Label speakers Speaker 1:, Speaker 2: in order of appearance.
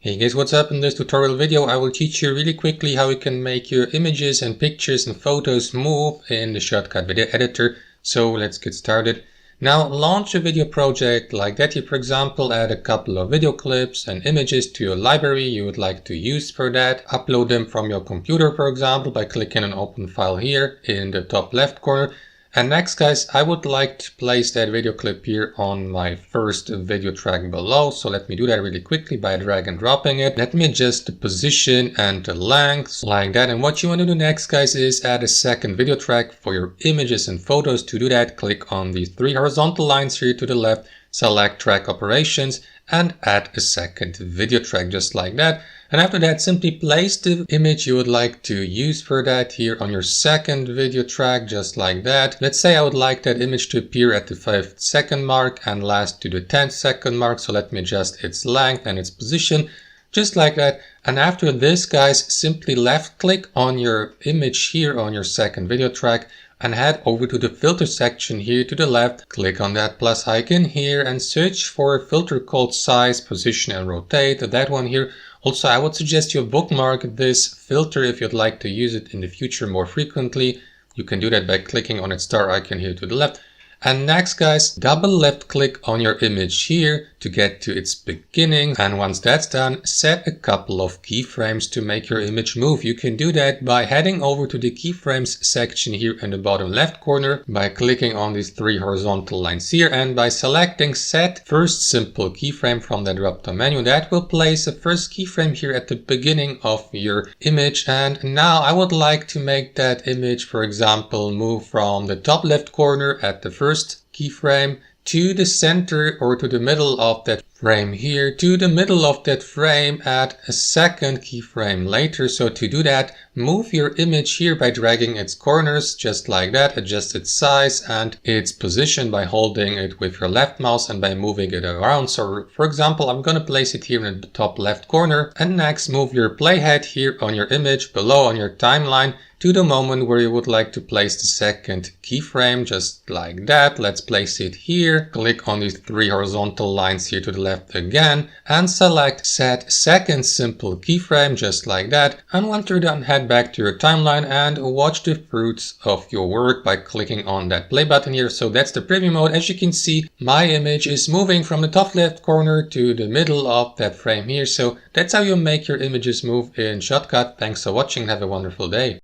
Speaker 1: Hey guys, what's up? In this tutorial video I will teach you really quickly how you can make your images and pictures and photos move in the Shotcut video editor. So let's get started. Now launch a video project like that. You, for example, add a couple of video clips and images to your library you would like to use for that. Upload them from your computer, for example, by clicking on open file here in the top left corner. And next, guys, I would like to place that video clip here on my first video track below. So let me do that really quickly by drag and dropping it. Let me adjust the position and the length like that. And what you want to do next, guys, is add a second video track for your images and photos. To do that, click on these three horizontal lines here to the left, select track operations and add a second video track just like that. And after that, simply place the image you would like to use for that here on your second video track, just like that. Let's say I would like that image to appear at the 5-second mark and last to the 10-second mark. So let me adjust its length and its position, just like that. And after this, guys, simply left click on your image here on your second video track and head over to the filter section here to the left. Click on that plus icon here and search for a filter called size, position and rotate, that one here. Also, I would suggest you bookmark this filter if you'd like to use it in the future more frequently. You can do that by clicking on its star icon here to the left. And next, guys, double left click on your image here to get to its beginning. And once that's done, set a couple of keyframes to make your image move. You can do that by heading over to the keyframes section here in the bottom left corner by clicking on these three horizontal lines here and by selecting set first simple keyframe from the drop down menu. That will place the first keyframe here at the beginning of your image. And now I would like to make that image, for example, move from the top left corner at the first keyframe to the center or to the middle of that frame here, to the middle of that frame at a second keyframe later. So to do that, move your image here by dragging its corners just like that, adjust its size and its position by holding it with your left mouse and by moving it around. So for example, I'm going to place it here in the top left corner, and next move your playhead here on your image below on your timeline to the moment where you would like to place the second keyframe, just like that. Let's place it here. Click on these three horizontal lines here to the left again and select set second simple keyframe, just like that. And once you're done, head back to your timeline and watch the fruits of your work by clicking on that play button here. So that's the preview mode. As you can see, my image is moving from the top left corner to the middle of that frame here. So that's how you make your images move in Shotcut. Thanks for watching and have a wonderful day.